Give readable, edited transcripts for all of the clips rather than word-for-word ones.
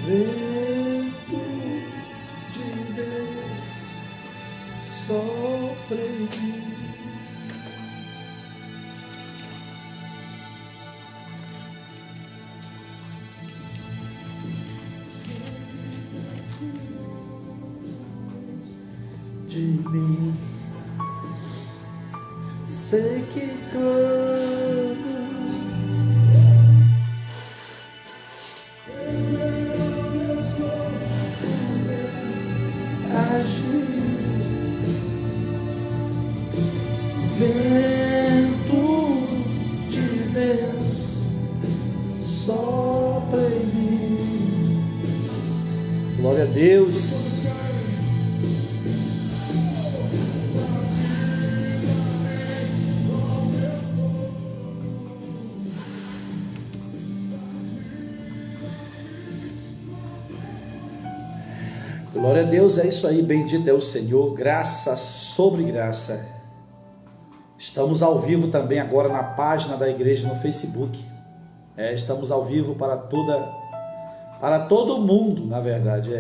Vento de Deus sopra em mim. De mim, sei que clamo, agir, vento de Deus sopra em mim. Glória a Deus. Glória a Deus, é isso aí, bendito é o Senhor, graça sobre graça. Estamos ao vivo também agora na página da igreja no Facebook. Estamos ao vivo para todo mundo, na verdade.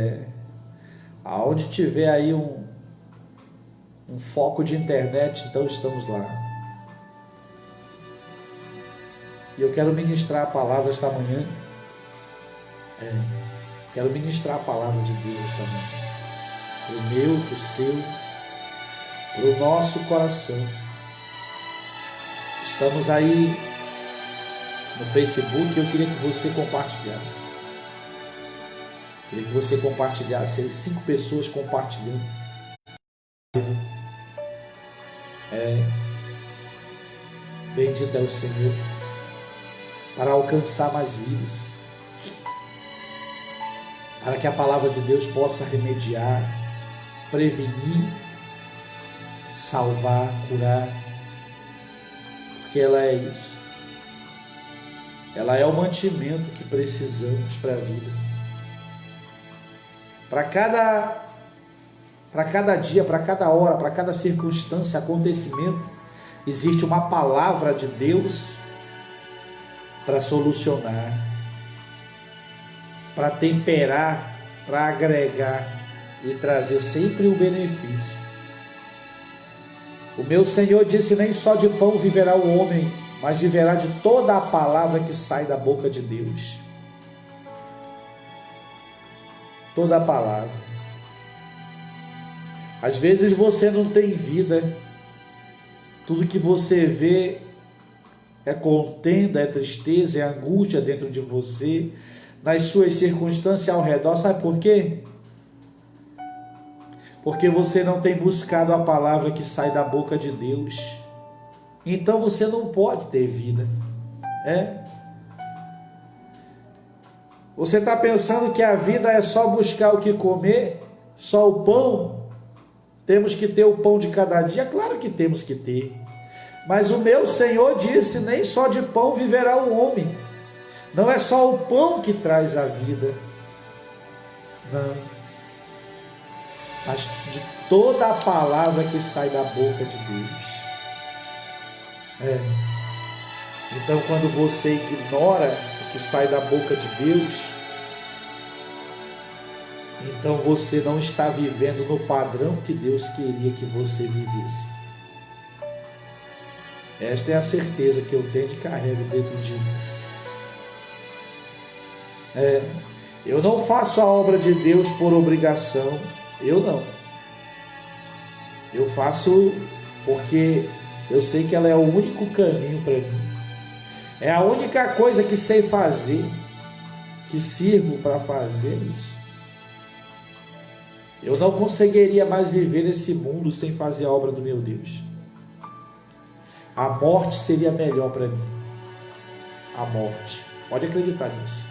Aonde tiver aí um foco de internet, então estamos lá. E eu quero ministrar a palavra esta manhã. Quero ministrar a palavra de Deus esta manhã. Para o meu, para o seu, para o nosso coração. Estamos aí no Facebook. Eu queria que você compartilhasse. Queria que você compartilhasse. 5 pessoas compartilhando. Bendito é o Senhor. Para alcançar mais vidas. Para que a palavra de Deus possa remediar, prevenir, salvar, curar, porque ela é isso. Ela é o mantimento que precisamos para a vida. Para cada dia, para cada hora, para cada circunstância, acontecimento, existe uma palavra de Deus para solucionar, para temperar, para agregar e trazer sempre o benefício. O meu Senhor disse: nem só de pão viverá o homem, mas viverá de toda a palavra que sai da boca de Deus. Toda a palavra. Às vezes você não tem vida, tudo que você vê é contenda, é tristeza, é angústia dentro de você, nas suas circunstâncias ao redor. Sabe por quê? Porque você não tem buscado a palavra que sai da boca de Deus. Então você não pode ter vida. Você está pensando que a vida é só buscar o que comer? Só o pão? Temos que ter o pão de cada dia? Claro que temos que ter. Mas o meu Senhor disse: nem só de pão viverá o homem. Não é só o pão que traz a vida, não, mas de toda a palavra que sai da boca de Deus. Então, quando você ignora o que sai da boca de Deus, então você não está vivendo no padrão que Deus queria que você vivesse. Esta é a certeza que eu tenho e carrego dentro de mim. Eu não faço a obra de Deus por obrigação, eu não. Eu faço porque eu sei que ela é o único caminho para mim. É a única coisa que sei fazer, que sirvo para fazer isso. Eu não conseguiria mais viver nesse mundo sem fazer a obra do meu Deus. A morte seria melhor para mim. A morte. Pode acreditar nisso.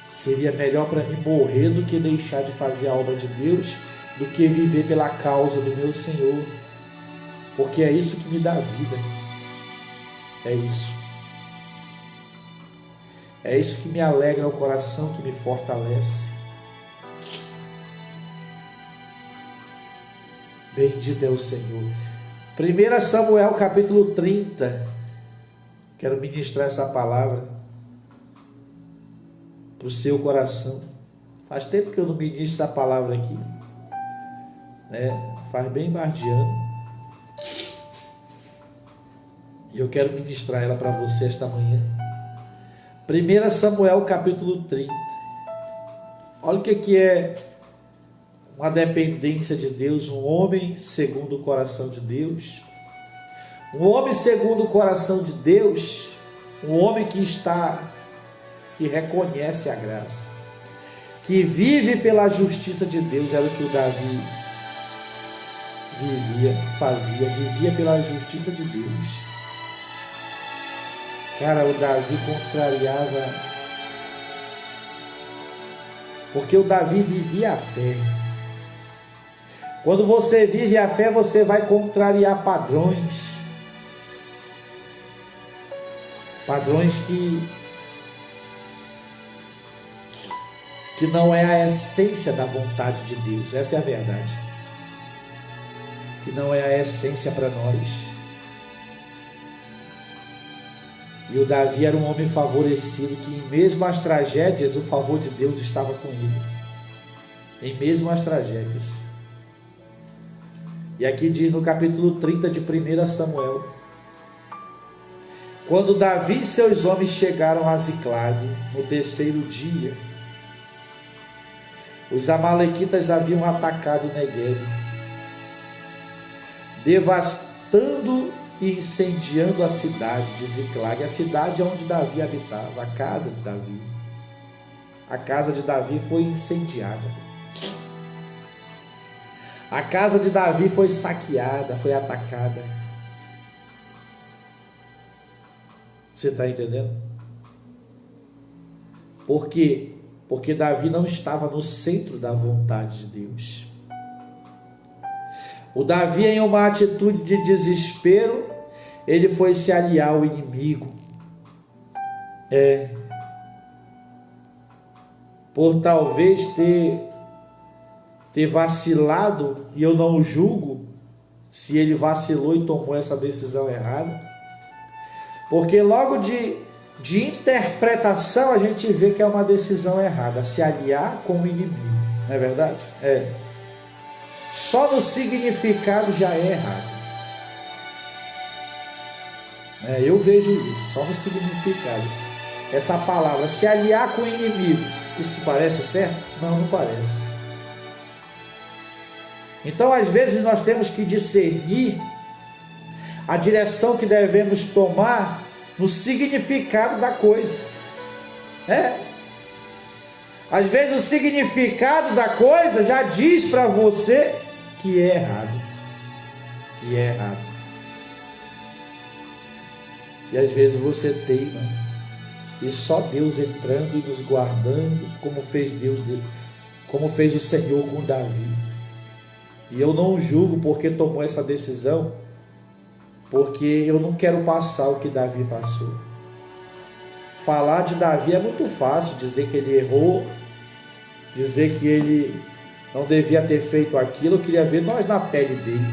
Seria melhor para mim morrer do que deixar de fazer a obra de Deus, do que viver pela causa do meu Senhor. Porque é isso que me dá vida. É isso. É isso que me alegra o coração, que me fortalece. Bendito é o Senhor. 1 Samuel capítulo 30. Quero ministrar essa palavra. para o seu coração. Faz tempo que eu não ministro essa palavra aqui, né? Faz bem mais de ano. E eu quero ministrar ela para você esta manhã. 1 Samuel capítulo 30. Olha o que é uma dependência de Deus, um homem segundo o coração de Deus. Um homem segundo o coração de Deus, um homem que reconhece a graça, que vive pela justiça de Deus. Era o que o Davi vivia pela justiça de Deus. Cara, o Davi contrariava, porque o Davi vivia a fé. Quando você vive a fé, você vai contrariar padrões que não é a essência da vontade de Deus. Essa é a verdade. Que não é a essência para nós. E o Davi era um homem favorecido, que em mesmo as tragédias, o favor de Deus estava com ele. Em mesmo as tragédias. E aqui diz no capítulo 30 de 1 Samuel: quando Davi e seus homens chegaram a Ziclag, no terceiro dia, os amalequitas haviam atacado Negueb, devastando e incendiando a cidade de Ziclag, a cidade onde Davi habitava, a casa de Davi. A casa de Davi foi incendiada. A casa de Davi foi saqueada, foi atacada. Você está entendendo? Por quê? Porque Davi não estava no centro da vontade de Deus. O Davi, em uma atitude de desespero, ele foi se aliar ao inimigo. Por talvez ter vacilado, e eu não o julgo se ele vacilou e tomou essa decisão errada, porque logo de interpretação a gente vê que é uma decisão errada, se aliar com o inimigo, não é verdade? Só no significado já é errado. Eu vejo isso, só no significado. Essa palavra, se aliar com o inimigo, isso parece certo? Não, não parece. Então, às vezes, nós temos que discernir a direção que devemos tomar no significado da coisa. Às vezes, o significado da coisa já diz para você que é errado. Que é errado. E às vezes você teima. E só Deus entrando e nos guardando, como fez o Senhor com Davi. E eu não julgo porque tomou essa decisão, porque eu não quero passar o que Davi passou. Falar de Davi é muito fácil, dizer que ele errou, dizer que ele não devia ter feito aquilo. Eu queria ver nós na pele dele.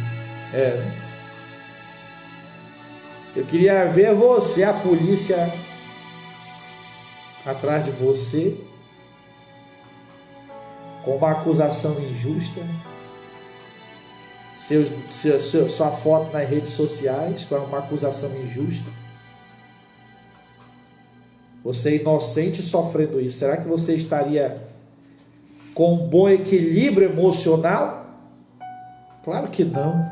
Eu queria ver você, a polícia atrás de você, com uma acusação injusta. Sua foto nas redes sociais com uma acusação injusta. Você inocente sofrendo isso. Será que você estaria com um bom equilíbrio emocional? Claro que não.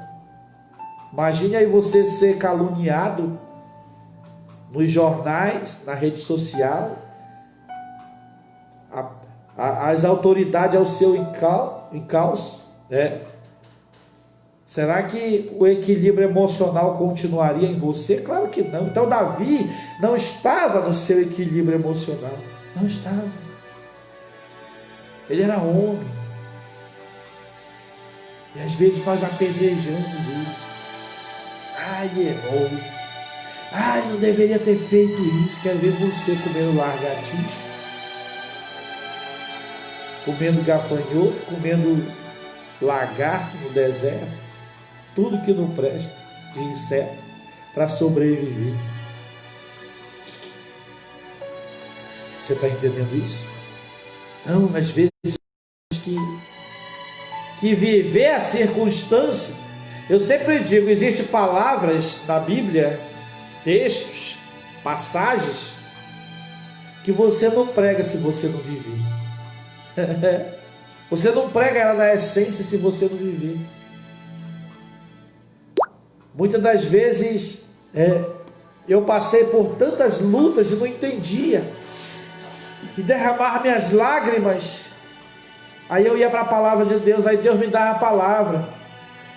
Imagine aí você ser caluniado nos jornais, na rede social, as autoridades ao seu encalço. Será que o equilíbrio emocional continuaria em você? Claro que não. Então Davi não estava no seu equilíbrio emocional. Não estava. Ele era homem. E às vezes nós apedrejamos ele. Ele errou. Ele não deveria ter feito isso. Quero ver você comendo lagartixa, comendo gafanhoto, comendo lagarto no deserto. Tudo que não presta de inseto para sobreviver. Você está entendendo isso? Então, às vezes, que viver a circunstância, eu sempre digo, existem palavras na Bíblia, textos, passagens, que você não prega se você não viver. Você não prega ela na essência se você não viver. Muitas das vezes eu passei por tantas lutas e não entendia, e derramar minhas lágrimas. Aí eu ia para a palavra de Deus, aí Deus me dava a palavra.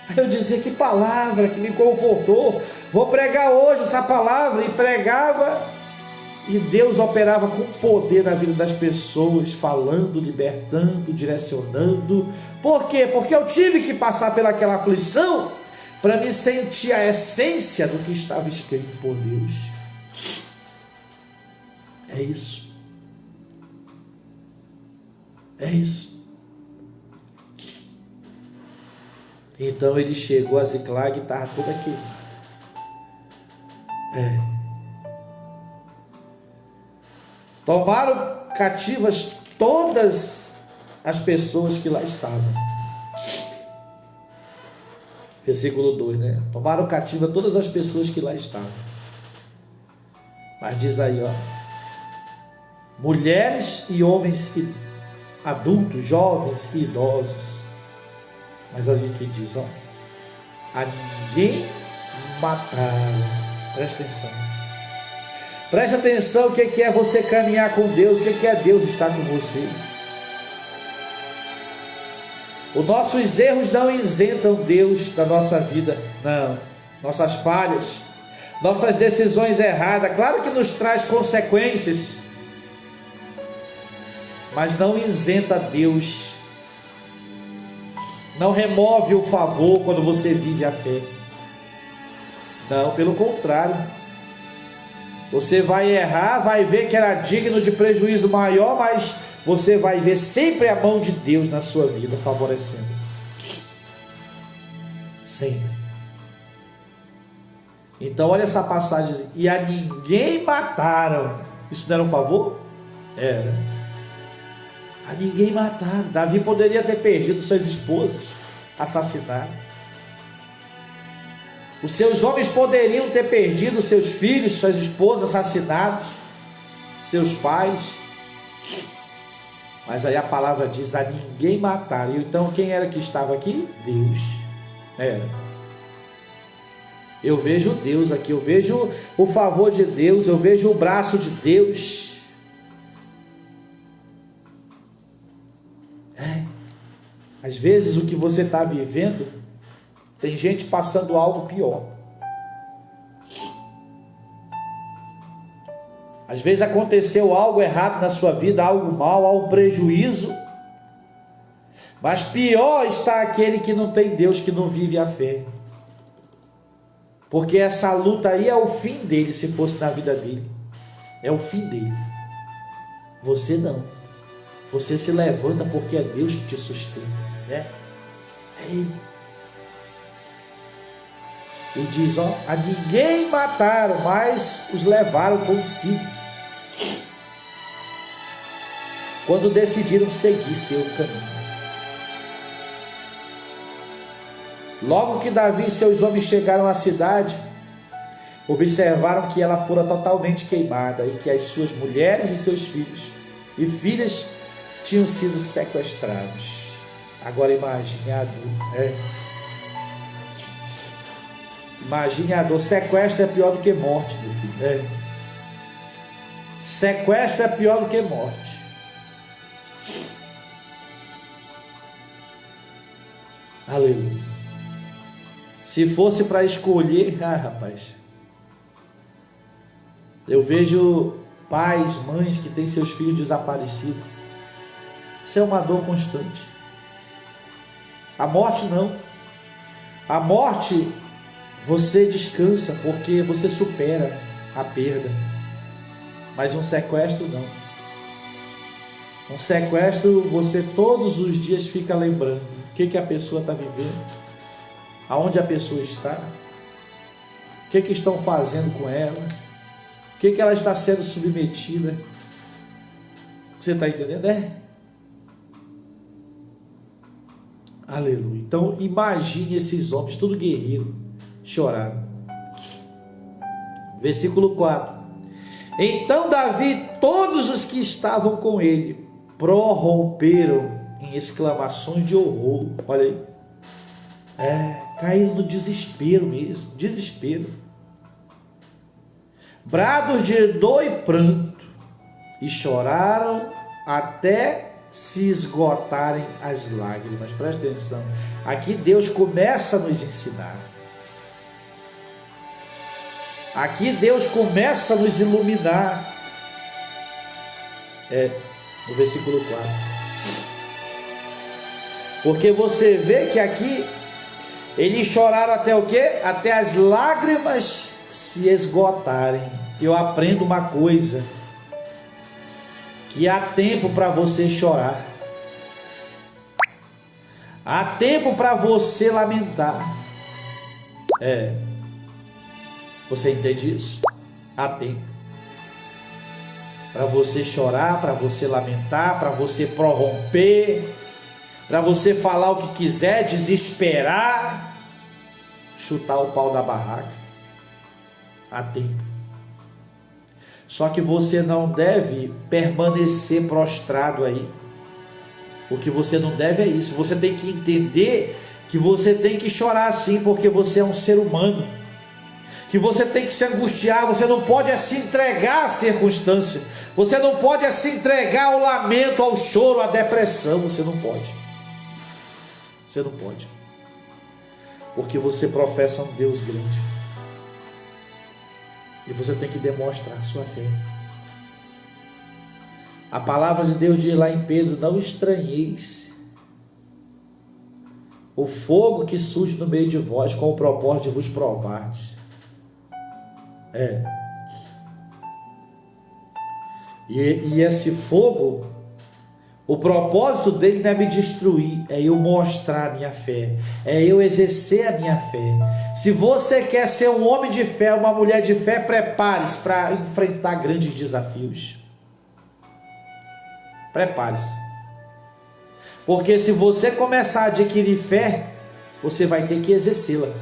Aí eu dizia: que palavra que me confortou, vou pregar hoje essa palavra. E pregava, e Deus operava com poder na vida das pessoas, falando, libertando, direcionando. Por quê? Porque eu tive que passar pelaquela aflição para me sentir a essência do que estava escrito por Deus. É isso. É isso. Então ele chegou a Ziclag e estava toda queimada. Tomaram cativas todas as pessoas que lá estavam. Versículo 2, né? Tomaram cativa todas as pessoas que lá estavam. Mas diz aí, ó: mulheres e homens adultos, jovens e idosos. Mas olha o que diz, ó: a ninguém mataram. Presta atenção. Presta atenção o que é você caminhar com Deus, o que é Deus estar com você. Os nossos erros não isentam Deus da nossa vida, não. Nossas falhas, nossas decisões erradas, claro que nos traz consequências, mas não isenta Deus. Não remove o favor quando você vive a fé. Não, pelo contrário. Você vai errar, vai ver que era digno de prejuízo maior, mas você vai ver sempre a mão de Deus na sua vida favorecendo. Sempre. Então olha essa passagem: e a ninguém mataram. Isso não era um favor? Era. A ninguém mataram. Davi poderia ter perdido suas esposas, assassinado. Os seus homens poderiam ter perdido seus filhos, suas esposas, assassinados, seus pais. Mas aí a palavra diz: a ninguém mataram. Então quem era que estava aqui? Deus. Era. Eu vejo Deus aqui, eu vejo o favor de Deus, eu vejo o braço de Deus. Às vezes o que você está vivendo, tem gente passando algo pior. Às vezes aconteceu algo errado na sua vida, algo mal, algo prejuízo. Mas pior está aquele que não tem Deus, que não vive a fé. Porque essa luta aí é o fim dele, se fosse na vida dele. É o fim dele. Você não. Você se levanta porque é Deus que te sustenta, né? É Ele. E diz, ó: a ninguém mataram, mas os levaram consigo, quando decidiram seguir seu caminho. Logo que Davi e seus homens chegaram à cidade, observaram que ela fora totalmente queimada e que as suas mulheres e seus filhos e filhas tinham sido sequestrados. Agora imagine a dor. Imagine a dor. Sequestro é pior do que morte, meu filho. Sequestro é pior do que morte. Aleluia. Se fosse para escolher, rapaz, eu vejo pais, mães que têm seus filhos desaparecidos. Isso é uma dor constante. A morte não. A morte você descansa porque você supera a perda. Mas um sequestro não. Um sequestro você todos os dias fica lembrando o que a pessoa está vivendo, aonde a pessoa está, o que estão fazendo com ela, o que ela está sendo submetida. Você está entendendo? Aleluia. Então imagine esses homens, tudo guerreiro, choraram. Versículo 4. Então Davi, todos os que estavam com ele, prorromperam em exclamações de horror. Olha aí. Caíram no desespero mesmo, desespero. Brados de dor e pranto, e choraram até se esgotarem as lágrimas. Presta atenção, aqui Deus começa a nos ensinar. Aqui Deus começa a nos iluminar. No versículo 4. Porque você vê que aqui eles choraram até o quê? Até as lágrimas se esgotarem. Eu aprendo uma coisa, que há tempo para você chorar, há tempo para você lamentar. Você entende isso? Há tempo para você chorar, para você lamentar, para você prorromper, para você falar o que quiser, desesperar, chutar o pau da barraca. Há tempo. Só que você não deve permanecer prostrado aí. O que você não deve é isso. Você tem que entender que você tem que chorar sim, porque você é um ser humano. Que você tem que se angustiar. Você não pode se entregar à circunstância. Você não pode se entregar ao lamento, ao choro, à depressão. Você não pode. Você não pode. Porque você professa um Deus grande. E você tem que demonstrar a sua fé. A palavra de Deus diz lá em Pedro: não estranheis o fogo que surge no meio de vós, com o propósito de vos provardes. E esse fogo, o propósito dele não é me destruir, é eu mostrar a minha fé, é eu exercer a minha fé. Se você quer ser um homem de fé, uma mulher de fé, prepare-se para enfrentar grandes desafios. Prepare-se. Porque se você começar a adquirir fé, você vai ter que exercê-la.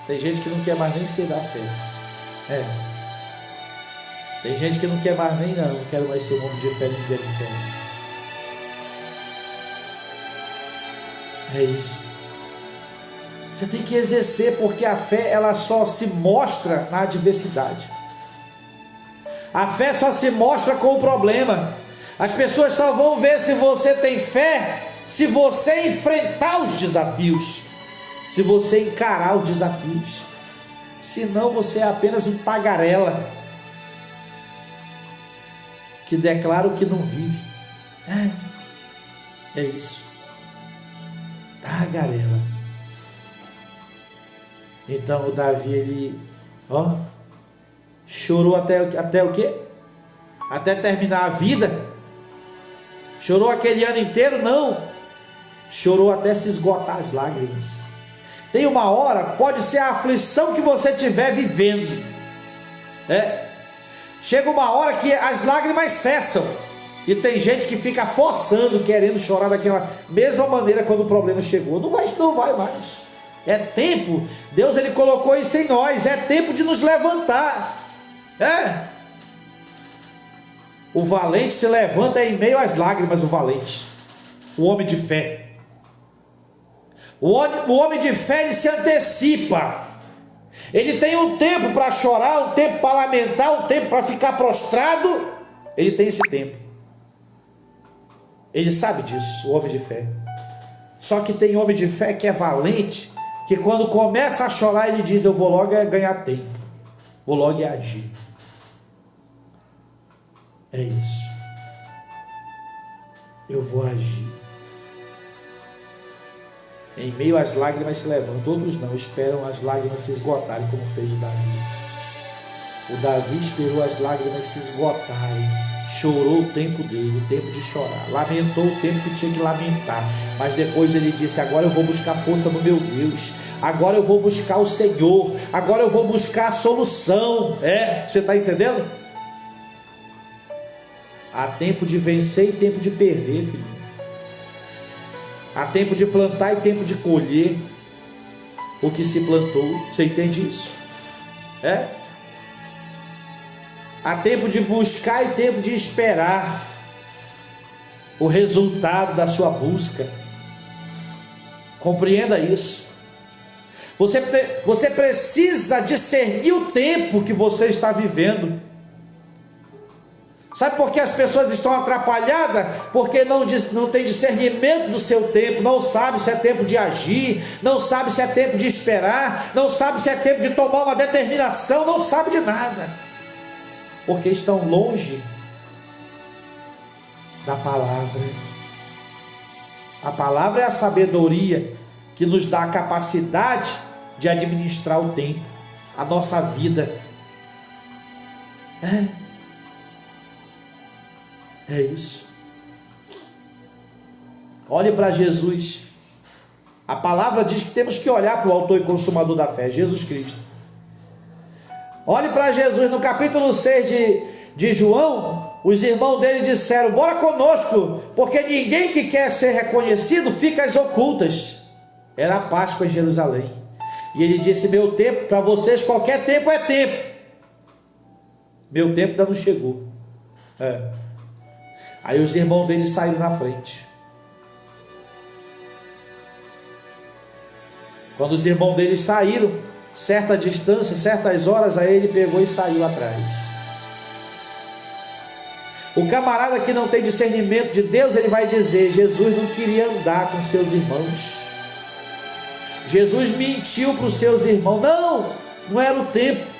Tem gente que não quer mais nem ser da fé. Tem gente que não quer mais nem não quero mais ser um homem de fé, nem mulher de fé. É isso. Você tem que exercer, porque a fé ela só se mostra na adversidade. A fé só se mostra com o problema. As pessoas só vão ver se você tem fé se você enfrentar os desafios, se você encarar os desafios. Senão você é apenas um tagarela que declara o que não vive. É isso. Tagarela. Então o Davi, ele chorou até o quê? Até terminar a vida. Chorou aquele ano inteiro? Não. Chorou até se esgotar as lágrimas. Tem uma hora, pode ser a aflição que você estiver vivendo. Chega uma hora que as lágrimas cessam. E tem gente que fica forçando, querendo chorar daquela mesma maneira quando o problema chegou. Não vai mais. É tempo. Deus ele colocou isso em nós. É tempo de nos levantar. O valente se levanta em meio às lágrimas. O valente, o homem de fé. O homem de fé, ele se antecipa. Ele tem um tempo para chorar, um tempo para lamentar, um tempo para ficar prostrado. Ele tem esse tempo. Ele sabe disso, o homem de fé. Só que tem homem de fé que é valente, que quando começa a chorar, ele diz: eu vou logo ganhar tempo, vou logo agir. É isso. Eu vou agir. Em meio às lágrimas se levantam. Todos não esperam as lágrimas se esgotarem, como fez o Davi. O Davi esperou as lágrimas se esgotarem. Chorou o tempo dele, o tempo de chorar. Lamentou o tempo que tinha que lamentar. Mas depois ele disse: agora eu vou buscar força no meu Deus. Agora eu vou buscar o Senhor. Agora eu vou buscar a solução. Você está entendendo? Há tempo de vencer e tempo de perder, filho. Há tempo de plantar e tempo de colher o que se plantou. Você entende isso? Há tempo de buscar e tempo de esperar o resultado da sua busca. Compreenda isso. Você precisa discernir o tempo que você está vivendo. Sabe por que as pessoas estão atrapalhadas? Porque não tem discernimento do seu tempo, não sabe se é tempo de agir, não sabe se é tempo de esperar, não sabe se é tempo de tomar uma determinação, não sabe de nada, porque estão longe da palavra. A palavra é a sabedoria que nos dá a capacidade de administrar o tempo, a nossa vida. É isso. Olhe para Jesus. A palavra diz que temos que olhar para o autor e consumador da fé, Jesus Cristo. Olhe para Jesus. No capítulo 6 de João, os irmãos dele disseram: bora conosco, porque ninguém que quer ser reconhecido fica às ocultas. Era a Páscoa em Jerusalém. E ele disse: meu tempo, para vocês qualquer tempo é tempo. Meu tempo ainda não chegou. Aí os irmãos dele saíram na frente. Quando os irmãos dele saíram, certa distância, certas horas, aí ele pegou e saiu atrás. O camarada que não tem discernimento de Deus, ele vai dizer: Jesus não queria andar com seus irmãos. Jesus mentiu para os seus irmãos. Não era o tempo.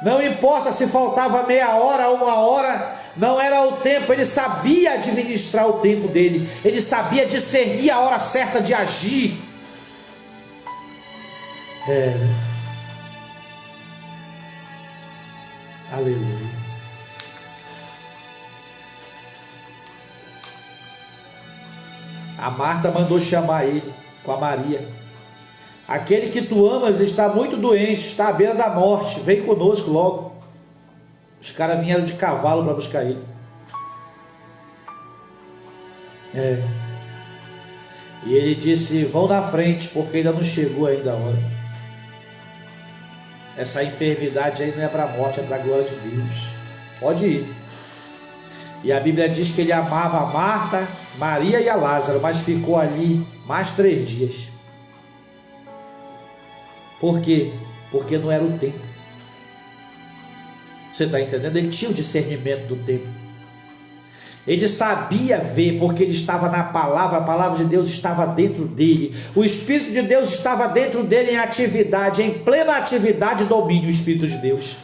Não importa se faltava meia hora ou uma hora, não era o tempo. Ele sabia administrar o tempo dele, ele sabia discernir a hora certa de agir. Aleluia. A Marta mandou chamar ele com a Maria: aquele que tu amas está muito doente, está à beira da morte, vem conosco logo. Os caras vieram de cavalo para buscar ele. E ele disse: vão na frente, porque ainda não chegou ainda a hora. Essa enfermidade aí não é para a morte, é para a glória de Deus. Pode ir. E a Bíblia diz que ele amava a Marta, Maria e a Lázaro, mas ficou ali mais 3 dias. Por quê? Porque não era o tempo. Você está entendendo? Ele tinha o discernimento do tempo. Ele sabia ver, porque ele estava na palavra. A palavra de Deus estava dentro dele. O Espírito de Deus estava dentro dele em atividade, em plena atividade e domínio. O Espírito de Deus.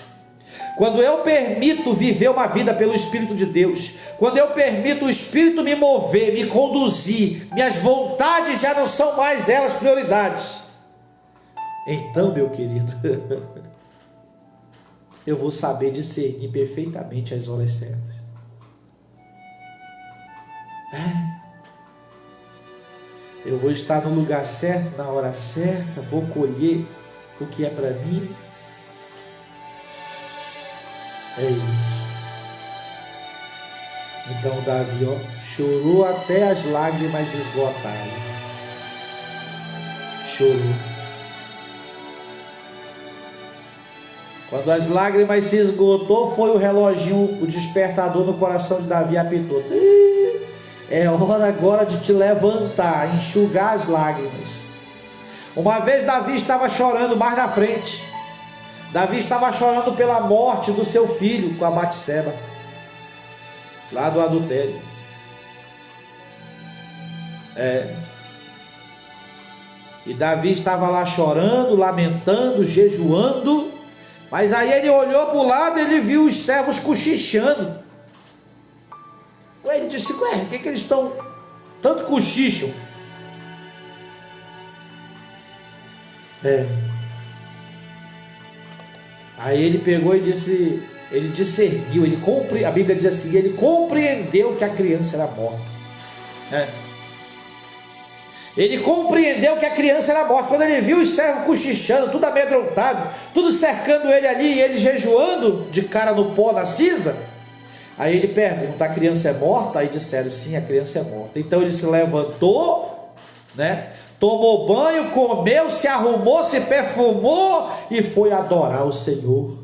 Quando eu permito viver uma vida pelo Espírito de Deus, quando eu permito o Espírito me mover, me conduzir, minhas vontades já não são mais elas prioridades. Então, meu querido, eu vou saber discernir perfeitamente as horas certas. Eu vou estar no lugar certo, na hora certa, vou colher o que é para mim. É isso. Então Davi, chorou até as lágrimas esgotarem. Chorou. Quando as lágrimas se esgotou, foi o reloginho, o despertador no coração de Davi apitou. É hora agora de te levantar, enxugar as lágrimas. Uma vez Davi estava chorando mais na frente. Davi estava chorando pela morte do seu filho com a Batseba, lá do adultério. E Davi estava lá chorando, lamentando, jejuando. Mas aí ele olhou para o lado e ele viu os servos cochichando. Ele disse: ué, o que eles estão tanto cochicham? Aí ele pegou e disse, ele discerniu, a Bíblia diz assim, ele compreendeu que a criança era morta. Ele compreendeu que a criança era morta. Quando ele viu os servos cochichando, tudo amedrontado, tudo cercando ele ali, e ele jejuando de cara no pó, na cinza, Aí ele pergunta: a criança é morta? Aí disseram: sim, a criança é morta. Então ele se levantou, né? Tomou banho, comeu, se arrumou, se perfumou e foi adorar o Senhor.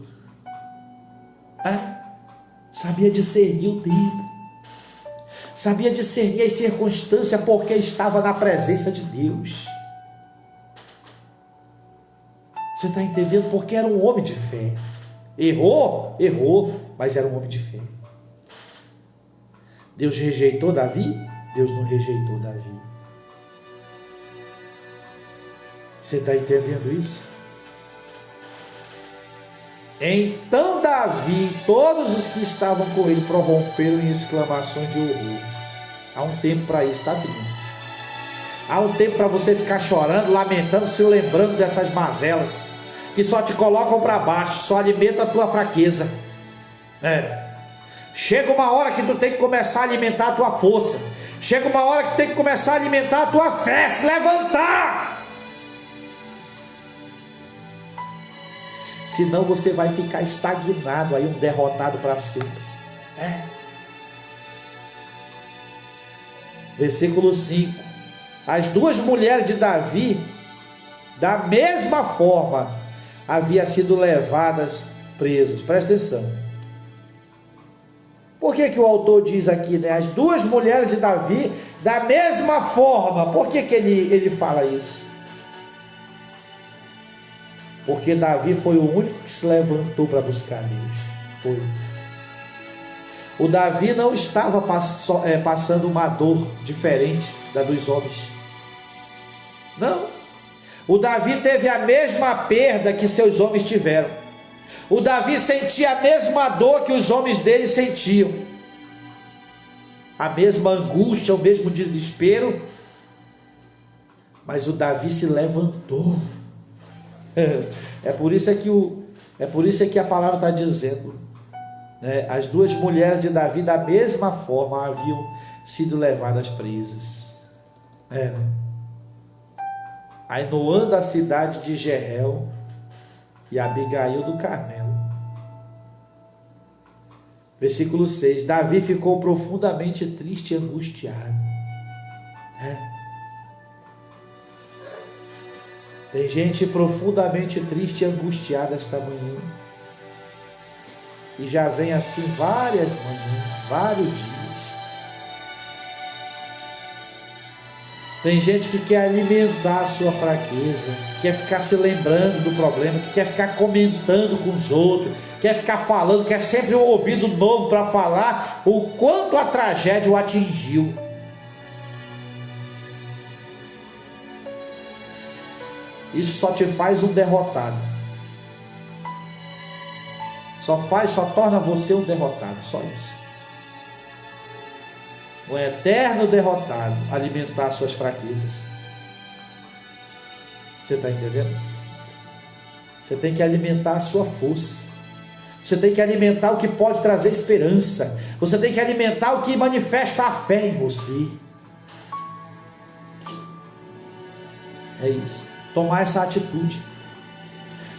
Sabia discernir o tempo, sabia discernir as circunstâncias, porque estava na presença de Deus. Você está entendendo? Porque era um homem de fé. Errou, mas era um homem de fé. Deus rejeitou Davi? Deus não rejeitou Davi. Você está entendendo isso? Então Davi e todos os que estavam com ele prorromperam em exclamações de horror. Há um tempo para isso, tá, filho? Há um tempo para você ficar chorando, lamentando, se lembrando dessas mazelas que só te colocam para baixo, só alimentam a tua fraqueza. Chega uma hora que tu tem que começar a alimentar a tua força. Chega uma hora que tu tem que começar a alimentar a tua fé, se levantar. Senão você vai ficar estagnado aí, um derrotado para sempre. Versículo 5. As duas mulheres de Davi, da mesma forma, haviam sido levadas presas. Presta atenção. Por que o autor diz aqui, né? As duas mulheres de Davi, da mesma forma. Por que ele fala isso? Porque Davi foi o único que se levantou para buscar Deus. Foi. O Davi não estava passando uma dor diferente da dos homens. Não. O Davi teve a mesma perda que seus homens tiveram. O Davi sentia a mesma dor que os homens dele sentiam. A mesma angústia, o mesmo desespero. Mas o Davi se levantou. É por isso que a palavra está dizendo, né? As duas mulheres de Davi da mesma forma haviam sido levadas presas. Ainoã da cidade de Jezreel e Abigail do Carmelo. Versículo 6. Davi ficou profundamente triste e angustiado. Tem gente profundamente triste e angustiada esta manhã. E já vem assim várias manhãs, vários dias. Tem gente que quer alimentar a sua fraqueza, quer ficar se lembrando do problema, que quer ficar comentando com os outros, quer ficar falando, quer sempre um ouvido novo para falar o quanto a tragédia o atingiu. Isso só te faz um derrotado. Só torna você um derrotado, só isso. Um eterno derrotado, alimentar suas fraquezas. Você está entendendo? Você tem que alimentar a sua força. Você tem que alimentar o que pode trazer esperança. Você tem que alimentar o que manifesta a fé em você. É isso. Tomar essa atitude.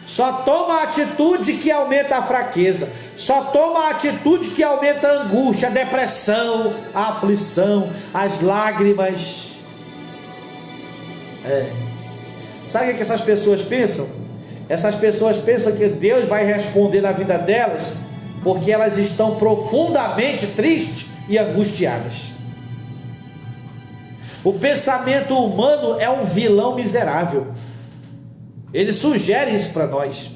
Só toma a atitude que aumenta a fraqueza. Só toma a atitude que aumenta a angústia, a depressão, a aflição, as lágrimas. Sabe o que essas pessoas pensam? Essas pessoas pensam que Deus vai responder na vida delas porque elas estão profundamente tristes e angustiadas. O pensamento humano é um vilão miserável. Ele sugere isso para nós.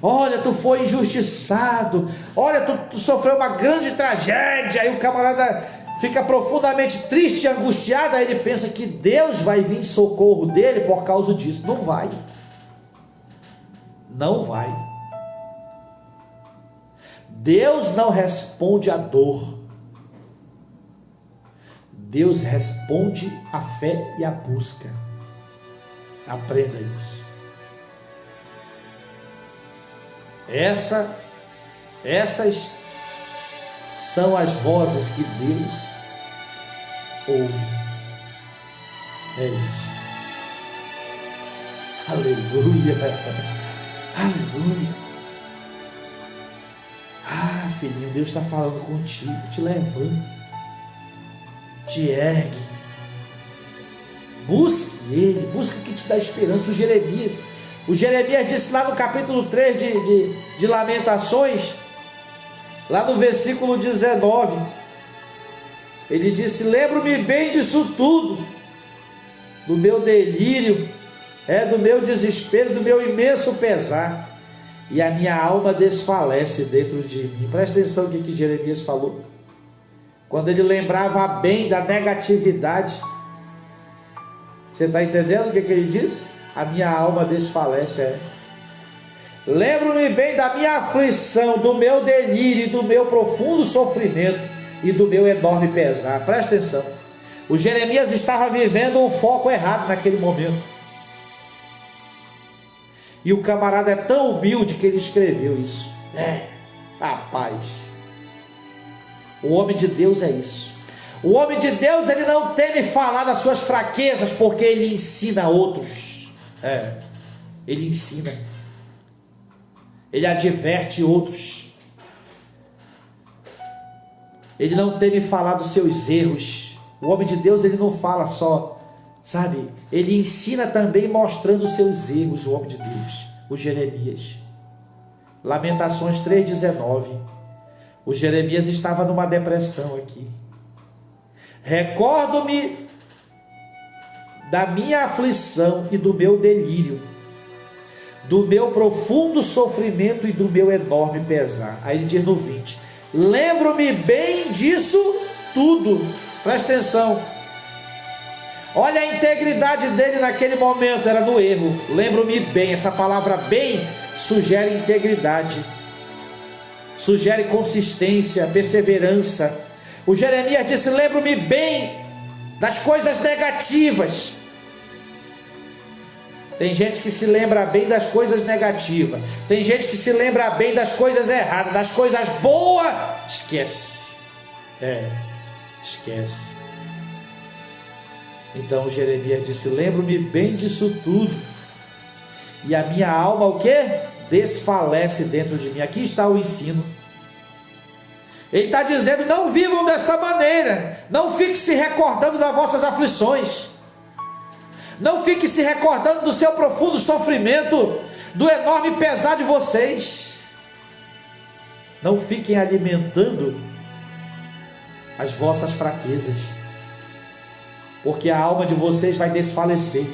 Olha, tu foi injustiçado. Olha, tu sofreu uma grande tragédia. Aí o camarada fica profundamente triste e angustiado. Aí ele pensa que Deus vai vir em socorro dele por causa disso. Não vai. Não vai. Deus não responde à dor. Deus responde à fé e à busca. Aprenda isso. Essas são as vozes que Deus ouve. É isso. Aleluia. Aleluia. filhinho, Deus está falando contigo. Te levanta, te ergue, busque Ele, busca o que te dá esperança. O Jeremias disse lá no capítulo 3 de Lamentações, lá no versículo 19, ele disse: lembro-me bem disso tudo, do meu delírio, do meu desespero, do meu imenso pesar, e a minha alma desfalece dentro de mim. Presta atenção no que Jeremias falou. Quando ele lembrava bem da negatividade, você está entendendo o que ele disse? A minha alma desfalece. Lembro-me bem da minha aflição, do meu delírio, do meu profundo sofrimento e do meu enorme pesar. Presta atenção. O Jeremias estava vivendo um foco errado naquele momento. E o camarada é tão humilde que ele escreveu isso. Rapaz, o homem de Deus é isso. O homem de Deus, ele não teme falar das suas fraquezas, porque ele ensina outros. Ele ensina. Ele adverte outros. Ele não teme falar dos seus erros. O homem de Deus, ele não fala só, sabe? Ele ensina também mostrando os seus erros, o homem de Deus, o Jeremias. Lamentações 3,19. O Jeremias estava numa depressão aqui. Recordo-me da minha aflição e do meu delírio, do meu profundo sofrimento e do meu enorme pesar. Aí ele diz no 20: lembro-me bem disso tudo. Presta atenção. Olha a integridade dele naquele momento, era no erro. Lembro-me bem, essa palavra bem sugere integridade, sugere consistência, perseverança. O Jeremias disse: lembro-me bem das coisas negativas. Tem gente que se lembra bem das coisas negativas, tem gente que se lembra bem das coisas erradas, das coisas boas, esquece. Esquece. Então o Jeremias disse: lembro-me bem disso tudo, e a minha alma o quê? Desfalece dentro de mim. Aqui está o ensino. Ele está dizendo: não vivam desta maneira, não fique se recordando das vossas aflições, não fique se recordando do seu profundo sofrimento, do enorme pesar de vocês. Não fiquem alimentando as vossas fraquezas, porque a alma de vocês vai desfalecer.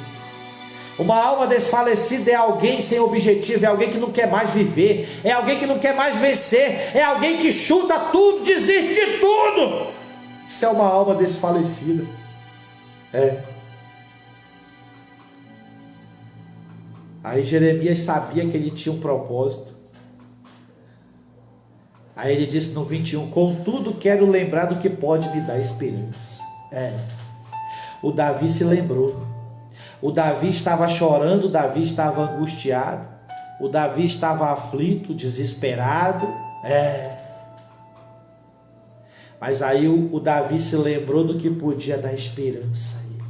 Uma alma desfalecida é alguém sem objetivo, é alguém que não quer mais viver, é alguém que não quer mais vencer, é alguém que chuta tudo, desiste de tudo. Isso é uma alma desfalecida. Aí Jeremias sabia que ele tinha um propósito. Aí ele disse no 21: contudo quero lembrar do que pode me dar esperança. O Davi se lembrou. O Davi estava chorando, o Davi estava angustiado, o Davi estava aflito, desesperado. Mas aí o Davi se lembrou do que podia dar esperança a ele.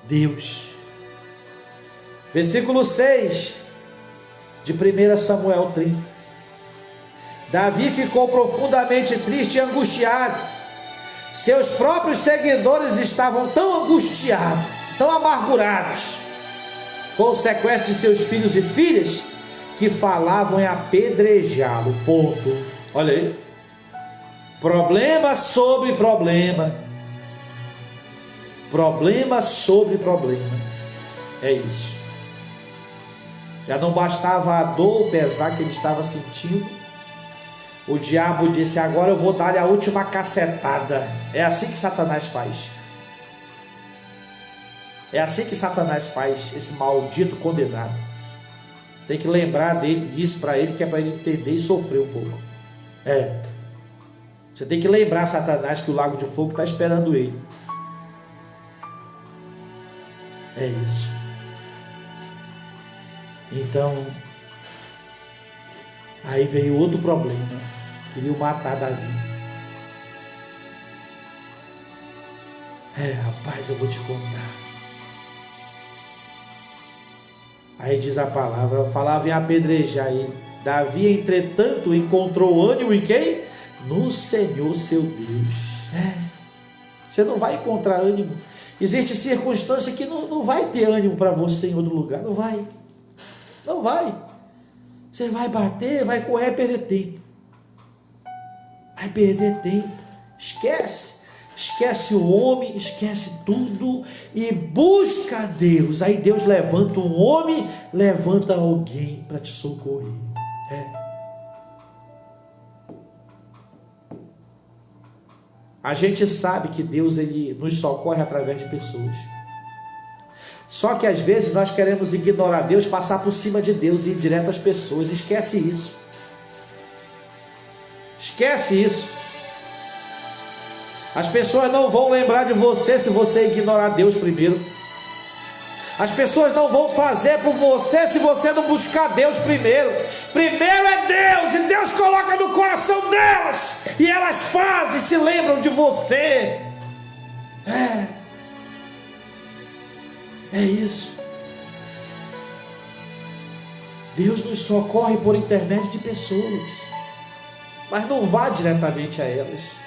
Deus. Versículo 6 de 1 Samuel 30. Davi ficou profundamente triste e angustiado. Seus próprios seguidores estavam tão angustiados, tão amargurados com o sequestro de seus filhos e filhas, que falavam em apedrejá-lo. Ponto. Olha aí. Problema sobre problema. Problema sobre problema. É isso. Já não bastava a dor, o pesar que ele estava sentindo. O diabo disse: agora eu vou dar-lhe a última cacetada. É assim que Satanás faz. É assim que Satanás faz, esse maldito condenado. Tem que lembrar disso para ele, que é para ele entender e sofrer um pouco. Você tem que lembrar Satanás que o lago de fogo está esperando ele. É isso. Então, aí veio outro problema. Queriam matar Davi. Rapaz, eu vou te contar. Aí diz a palavra: eu falava em apedrejar ele. Davi, entretanto, encontrou ânimo em quem? No Senhor seu Deus. Você não vai encontrar ânimo. Existe circunstância que não vai ter ânimo para você em outro lugar. Não vai. Não vai. Você vai bater, vai correr, perder tempo. Vai perder tempo. Esquece. Esquece o homem, esquece tudo e busca a Deus. Aí Deus levanta um homem, levanta alguém para te socorrer. A gente sabe que Deus, ele nos socorre através de pessoas. Só que às vezes nós queremos ignorar Deus, passar por cima de Deus e ir direto às pessoas. Esquece isso. Esquece isso. As pessoas não vão lembrar de você se você ignorar Deus primeiro. As pessoas não vão fazer por você se você não buscar Deus primeiro. Primeiro é Deus, e Deus coloca no coração delas, e elas fazem, se lembram de você. É isso. Deus nos socorre por intermédio de pessoas, mas não vá diretamente a elas.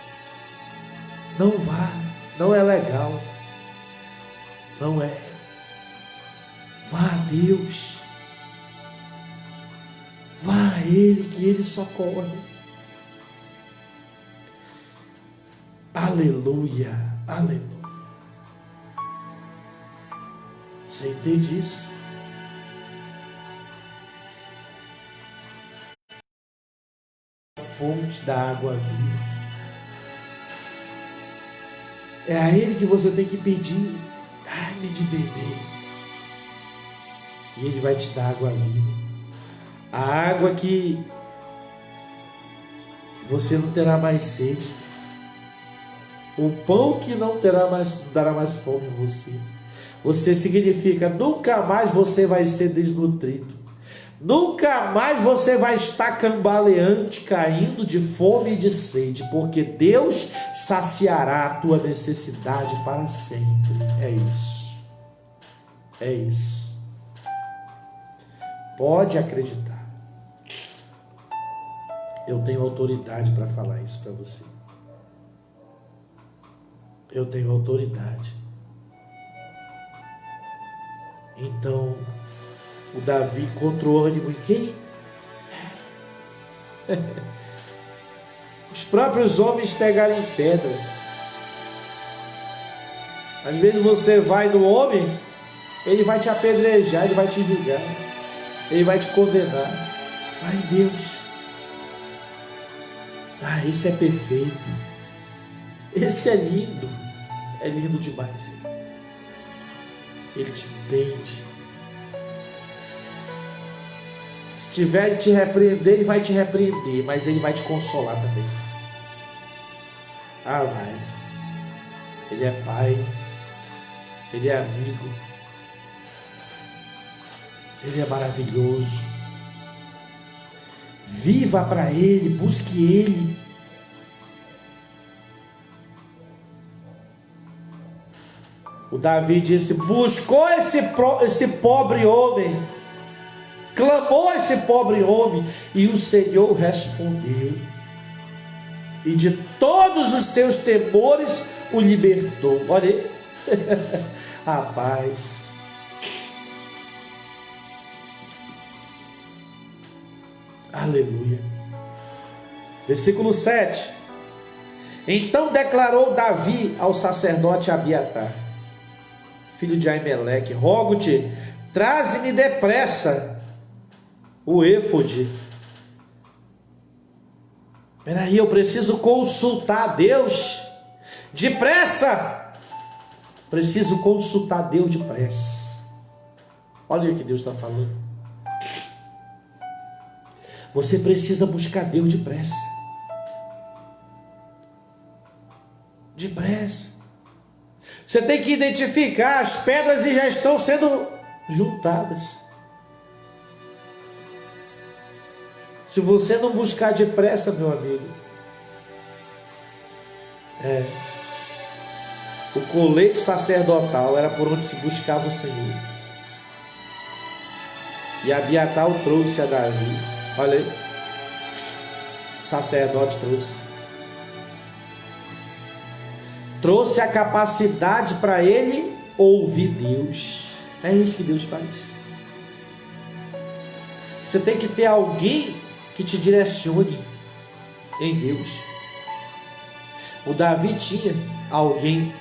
Não vá, não é legal. Não é. Vá a Deus. Vá a Ele, que Ele socorre. Aleluia, aleluia. Você entende isso? Fonte da água viva. É a Ele que você tem que pedir. Dá-me de beber. E Ele vai te dar água viva. A água que você não terá mais sede. O pão que não dará mais fome em você. Você significa nunca mais você vai ser desnutrido. Nunca mais você vai estar cambaleante, caindo de fome e de sede, porque Deus saciará a tua necessidade para sempre. É isso. É isso. Pode acreditar. Eu tenho autoridade para falar isso para você. Eu tenho autoridade. Então, o Davi encontrou ânimo em quem? Os próprios homens pegarem pedra. Às vezes você vai no homem, ele vai te apedrejar, ele vai te julgar, ele vai te condenar. Vai em Deus. Esse é perfeito. Esse é lindo. É lindo demais. Ele te entende. Se tiver de te repreender, Ele vai te repreender, mas Ele vai te consolar também. Vai. Ele é Pai. Ele é amigo. Ele é maravilhoso. Viva para Ele, busque Ele. O Davi disse: buscou esse pobre homem, clamou esse pobre homem, e o Senhor respondeu, e de todos os seus temores o libertou. Olha aí, rapaz, aleluia. Versículo 7. Então declarou Davi ao sacerdote Abiatar, filho de Aimeleque: rogo-te, traze-me depressa o éfode. Peraí, eu preciso consultar a Deus depressa. Preciso consultar a Deus depressa. Olha o que Deus está falando. Você precisa buscar Deus depressa. Depressa. Você tem que identificar as pedras e já estão sendo juntadas. Se você não buscar depressa, meu amigo, o colete sacerdotal era por onde se buscava o Senhor. E Abiatar o trouxe a Davi. Olha aí. O sacerdote trouxe a capacidade para ele ouvir Deus. É isso que Deus faz. Você tem que ter alguém que te direcione em Deus. O Davi tinha alguém,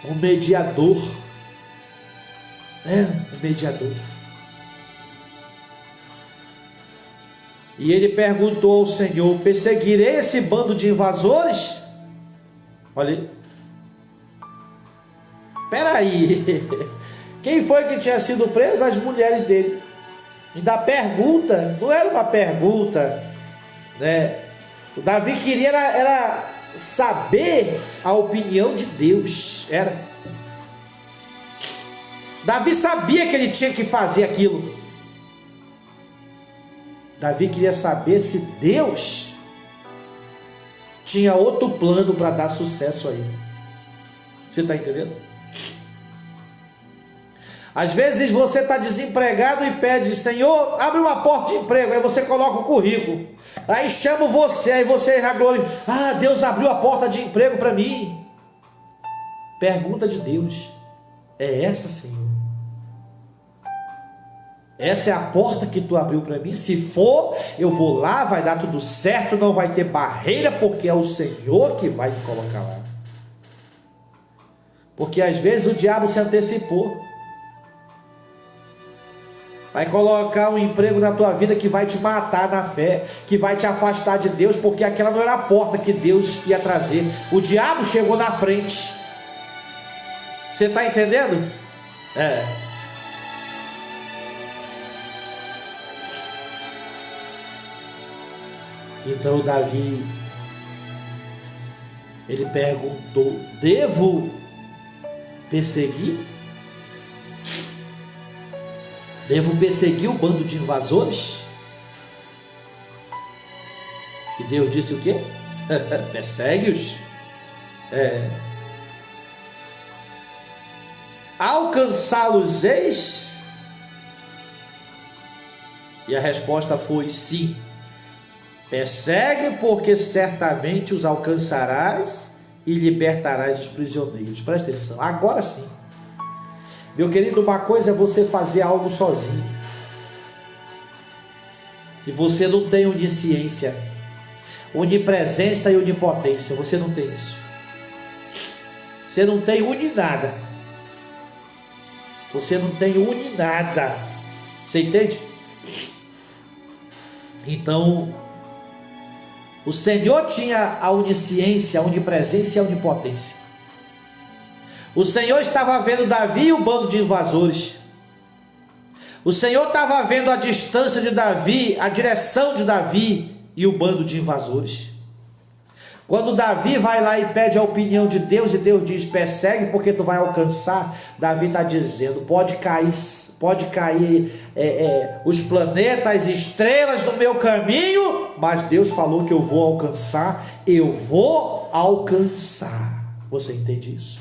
um mediador, um mediador. E ele perguntou ao Senhor: perseguirei esse bando de invasores? Olha aí. Espera aí. Quem foi que tinha sido preso? As mulheres dele. E da pergunta, não era uma pergunta, né? O Davi queria era saber a opinião de Deus. Davi sabia que ele tinha que fazer aquilo. Davi queria saber se Deus tinha outro plano para dar sucesso aí. Você está entendendo? Às vezes você está desempregado e pede: Senhor, abre uma porta de emprego. Aí você coloca o currículo. Aí chama você, aí você já glorifica: ah, Deus abriu a porta de emprego para mim. Pergunta de Deus é essa, Senhor? Essa é a porta que tu abriu para mim? Se for, eu vou lá, vai dar tudo certo, não vai ter barreira, porque é o Senhor que vai me colocar lá. Porque às vezes o diabo se antecipou. Vai colocar um emprego na tua vida que vai te matar na fé, que vai te afastar de Deus, porque aquela não era a porta que Deus ia trazer. O diabo chegou na frente. Você está entendendo? Então Davi, ele perguntou: devo perseguir? Devo perseguir o bando de invasores? E Deus disse o quê? Persegue-os. Alcançá-los-eis? E a resposta foi sim. Persegue, porque certamente os alcançarás e libertarás os prisioneiros. Presta atenção, agora sim. Meu querido, uma coisa é você fazer algo sozinho. E você não tem onisciência, onipresença e onipotência. Você não tem isso. Você não tem uninada. Você não tem uninada. Você entende? Então, o Senhor tinha a onisciência, a onipresença e a onipotência. O Senhor estava vendo Davi e o bando de invasores. O Senhor estava vendo a distância de Davi, a direção de Davi e o bando de invasores. Quando Davi vai lá e pede a opinião de Deus, e Deus diz: persegue porque tu vai alcançar, Davi está dizendo: pode cair os planetas, as estrelas no meu caminho, mas Deus falou que eu vou alcançar, eu vou alcançar. Você entende isso?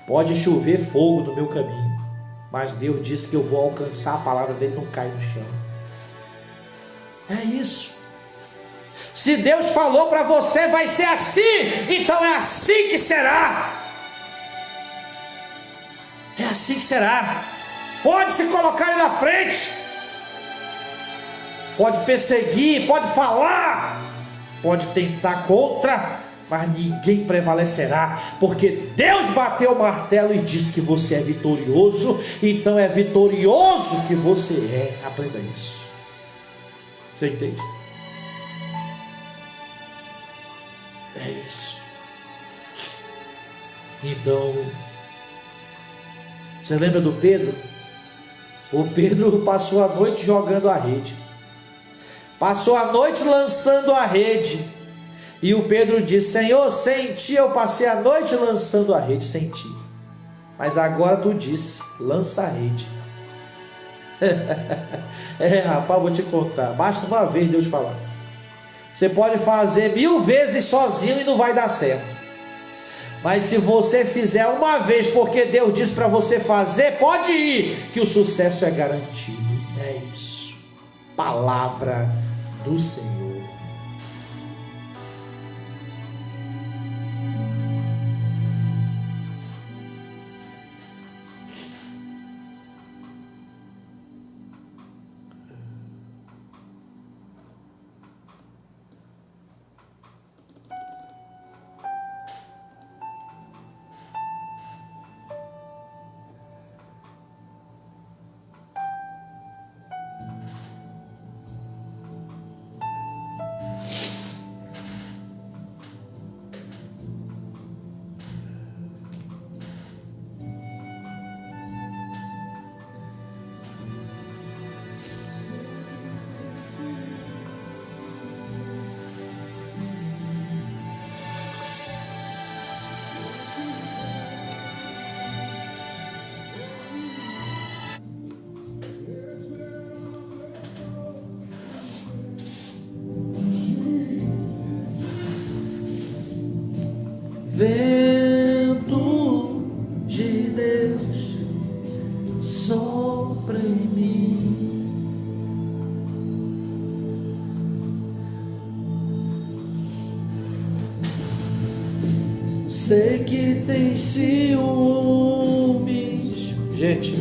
Pode chover fogo no meu caminho, mas Deus disse que eu vou alcançar, a palavra dele não cai no chão. É isso. Se Deus falou para você, vai ser assim, então é assim que será. É assim que será. Pode se colocar ali na frente, pode perseguir, pode falar, pode tentar contra, mas ninguém prevalecerá, porque Deus bateu o martelo e disse que você é vitorioso, então é vitorioso que você é. Aprenda isso. Você entende? É isso. Então, você lembra do Pedro? O Pedro passou a noite jogando a rede, passou a noite lançando a rede. E o Pedro disse: Senhor, sem ti eu passei a noite lançando a rede, sem ti. Mas agora tu disse: lança a rede. Rapaz, vou te contar. Basta uma vez Deus falar. Você pode fazer 1000 vezes sozinho e não vai dar certo. Mas se você fizer uma vez porque Deus disse para você fazer, pode ir, que o sucesso é garantido. É isso. Palavra do Senhor. Vento de Deus sopra em mim. Sei que tem ciúmes. Gente,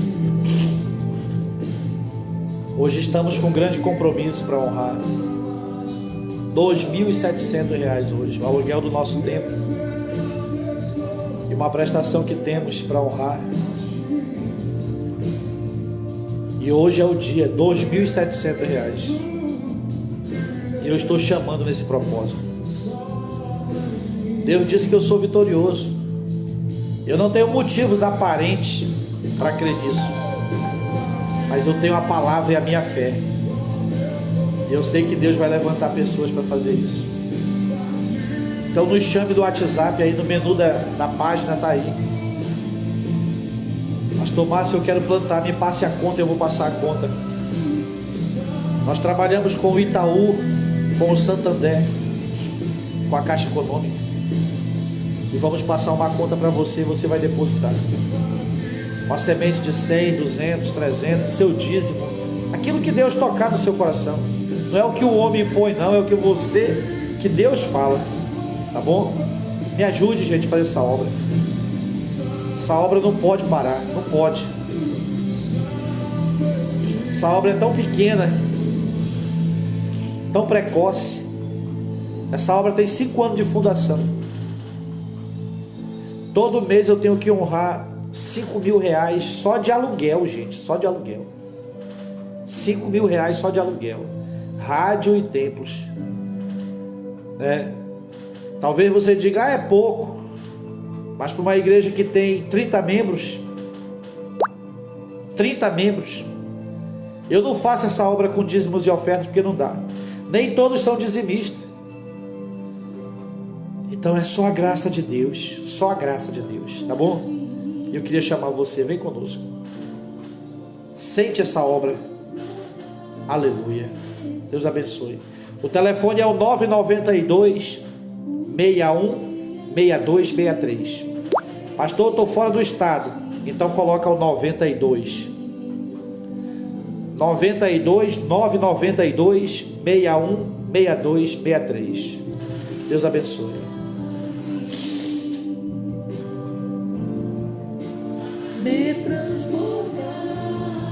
hoje estamos com um grande compromisso para honrar. R$2.700 hoje, o aluguel do nosso templo. Uma prestação que temos para honrar. E hoje é o dia, R$2.700. E eu estou chamando nesse propósito. Deus disse que eu sou vitorioso. Eu não tenho motivos aparentes para crer nisso. Mas eu tenho a palavra e a minha fé. E eu sei que Deus vai levantar pessoas para fazer isso. Então nos chame do WhatsApp aí no menu da página, tá aí. Pastor Márcio, eu quero plantar, me passe a conta, eu vou passar a conta. Nós trabalhamos com o Itaú, com o Santander, com a Caixa Econômica. E vamos passar uma conta para você, você vai depositar. Uma semente de 100, 200, 300, seu dízimo. Aquilo que Deus tocar no seu coração. Não é o que o homem impõe, não, é o que que Deus fala. Tá bom? Me ajude, gente, a fazer essa obra. Essa obra não pode parar, não pode. Essa obra é tão pequena, tão precoce. Essa obra tem 5 anos de fundação. Todo mês eu tenho que honrar R$5.000 só de aluguel, gente, só de aluguel. R$5.000 só de aluguel. Rádio e templos, né? Talvez você diga, é pouco. Mas para uma igreja que tem 30 membros, eu não faço essa obra com dízimos e ofertas porque não dá. Nem todos são dizimistas. Então é só a graça de Deus, só a graça de Deus, tá bom? Eu queria chamar você, vem conosco. Sente essa obra. Aleluia. Deus abençoe. O telefone é o 992 61 6263. Pastor, eu estou fora do estado. Então coloca o 92 992 61 6263. Deus abençoe. Me transformar.